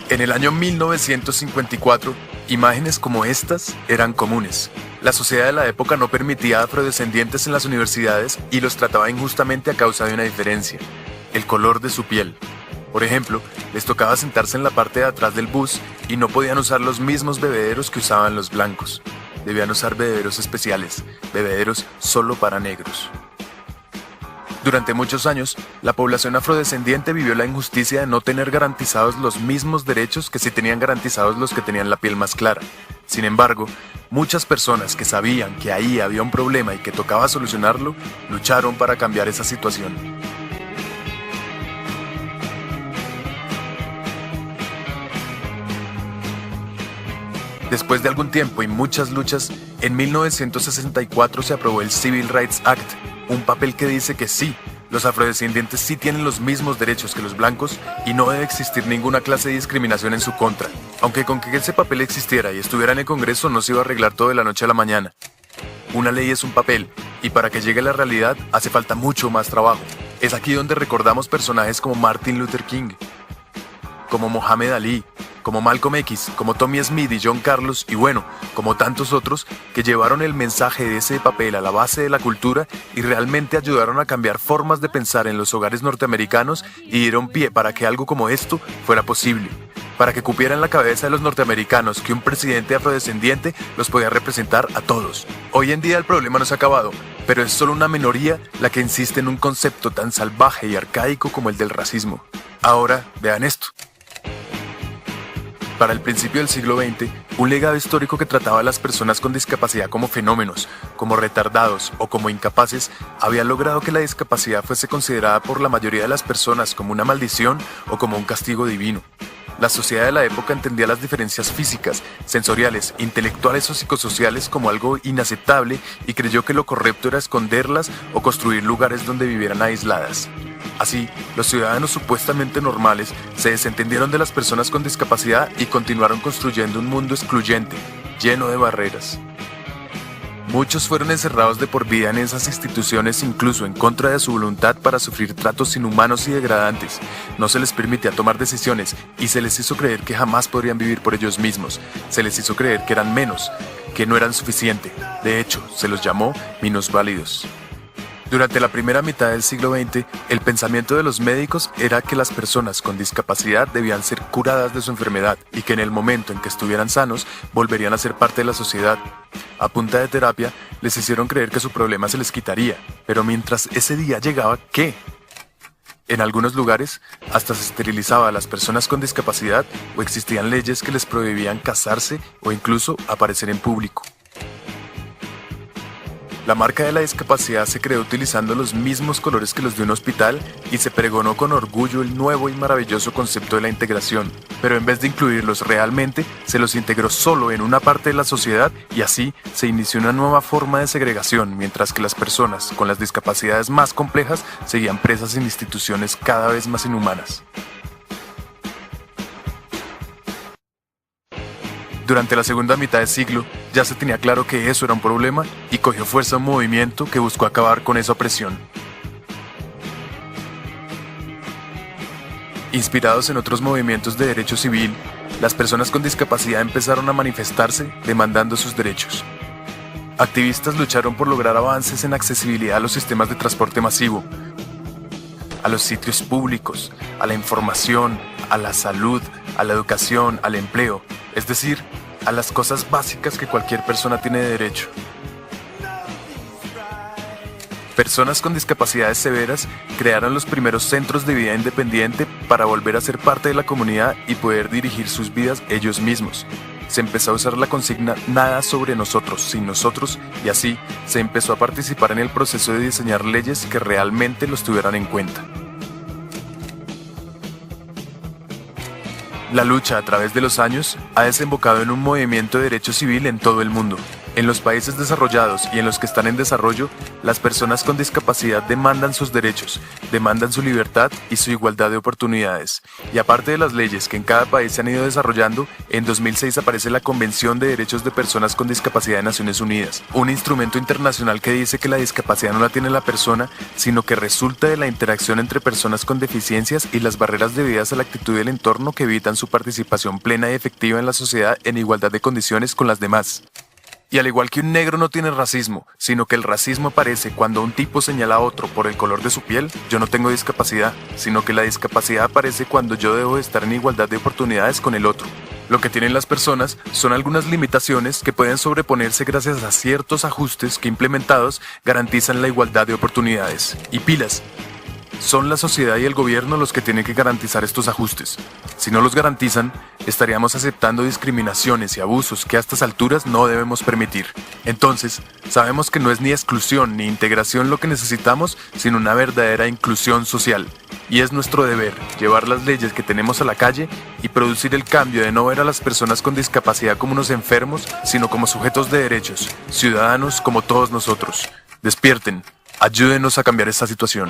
En el año 1954, imágenes como estas eran comunes. La sociedad de la época no permitía a afrodescendientes en las universidades y los trataba injustamente a causa de una diferencia: el color de su piel. Por ejemplo, les tocaba sentarse en la parte de atrás del bus y no podían usar los mismos bebederos que usaban los blancos. Debían usar bebederos especiales, bebederos solo para negros. Durante muchos años, la población afrodescendiente vivió la injusticia de no tener garantizados los mismos derechos que sí tenían garantizados los que tenían la piel más clara. Sin embargo, muchas personas que sabían que ahí había un problema y que tocaba solucionarlo, lucharon para cambiar esa situación. Después de algún tiempo y muchas luchas, en 1964 se aprobó el Civil Rights Act, un papel que dice que sí, los afrodescendientes sí tienen los mismos derechos que los blancos y no debe existir ninguna clase de discriminación en su contra. Aunque con que ese papel existiera y estuviera en el Congreso no se iba a arreglar todo de la noche a la mañana. Una ley es un papel, y para que llegue a la realidad hace falta mucho más trabajo. Es aquí donde recordamos personajes como Martin Luther King, como Mohamed Ali, como Malcolm X, como Tommy Smith y John Carlos, y bueno, como tantos otros que llevaron el mensaje de ese papel a la base de la cultura y realmente ayudaron a cambiar formas de pensar en los hogares norteamericanos y dieron pie para que algo como esto fuera posible, para que cupiera en la cabeza de los norteamericanos que un presidente afrodescendiente los podía representar a todos. Hoy en día el problema no se ha acabado, pero es solo una minoría la que insiste en un concepto tan salvaje y arcaico como el del racismo. Ahora, vean esto. Para el principio del siglo XX, un legado histórico que trataba a las personas con discapacidad como fenómenos, como retardados o como incapaces, había logrado que la discapacidad fuese considerada por la mayoría de las personas como una maldición o como un castigo divino. La sociedad de la época entendía las diferencias físicas, sensoriales, intelectuales o psicosociales como algo inaceptable y creyó que lo correcto era esconderlas o construir lugares donde vivieran aisladas. Así, los ciudadanos supuestamente normales se desentendieron de las personas con discapacidad y continuaron construyendo un mundo excluyente, lleno de barreras. Muchos fueron encerrados de por vida en esas instituciones, incluso en contra de su voluntad, para sufrir tratos inhumanos y degradantes. No se les permitía tomar decisiones y se les hizo creer que jamás podrían vivir por ellos mismos. Se les hizo creer que eran menos, que no eran suficiente. De hecho, se los llamó minusválidos. Durante la primera mitad del siglo XX, el pensamiento de los médicos era que las personas con discapacidad debían ser curadas de su enfermedad y que en el momento en que estuvieran sanos, volverían a ser parte de la sociedad. A punta de terapia, les hicieron creer que su problema se les quitaría, pero mientras ese día llegaba, ¿qué? En algunos lugares, hasta se esterilizaba a las personas con discapacidad o existían leyes que les prohibían casarse o incluso aparecer en público. La marca de la discapacidad se creó utilizando los mismos colores que los de un hospital y se pregonó con orgullo el nuevo y maravilloso concepto de la integración, pero en vez de incluirlos realmente, se los integró solo en una parte de la sociedad y así se inició una nueva forma de segregación, mientras que las personas con las discapacidades más complejas seguían presas en instituciones cada vez más inhumanas. Durante la segunda mitad del siglo, ya se tenía claro que eso era un problema y cogió fuerza un movimiento que buscó acabar con esa opresión. Inspirados en otros movimientos de derecho civil, las personas con discapacidad empezaron a manifestarse demandando sus derechos. Activistas lucharon por lograr avances en accesibilidad a los sistemas de transporte masivo, a los sitios públicos, a la información, a la salud, a la educación, al empleo, es decir, a las cosas básicas que cualquier persona tiene derecho. Personas con discapacidades severas crearon los primeros centros de vida independiente para volver a ser parte de la comunidad y poder dirigir sus vidas ellos mismos. Se empezó a usar la consigna "nada sobre nosotros, sin nosotros", y así se empezó a participar en el proceso de diseñar leyes que realmente los tuvieran en cuenta. La lucha a través de los años ha desembocado en un movimiento de derecho civil en todo el mundo. En los países desarrollados y en los que están en desarrollo, las personas con discapacidad demandan sus derechos, demandan su libertad y su igualdad de oportunidades. Y aparte de las leyes que en cada país se han ido desarrollando, en 2006 aparece la Convención de Derechos de Personas con Discapacidad de Naciones Unidas, un instrumento internacional que dice que la discapacidad no la tiene la persona, sino que resulta de la interacción entre personas con deficiencias y las barreras debidas a la actitud del entorno que evitan su participación plena y efectiva en la sociedad en igualdad de condiciones con las demás. Y al igual que un negro no tiene racismo, sino que el racismo aparece cuando un tipo señala a otro por el color de su piel, yo no tengo discapacidad, sino que la discapacidad aparece cuando yo debo de estar en igualdad de oportunidades con el otro. Lo que tienen las personas son algunas limitaciones que pueden sobreponerse gracias a ciertos ajustes que implementados garantizan la igualdad de oportunidades. Y pilas, son la sociedad y el gobierno los que tienen que garantizar estos ajustes. Si no los garantizan, estaríamos aceptando discriminaciones y abusos que a estas alturas no debemos permitir. Entonces, sabemos que no es ni exclusión ni integración lo que necesitamos, sino una verdadera inclusión social. Y es nuestro deber llevar las leyes que tenemos a la calle y producir el cambio de no ver a las personas con discapacidad como unos enfermos, sino como sujetos de derechos, ciudadanos como todos nosotros. Despierten, ayúdenos a cambiar esta situación.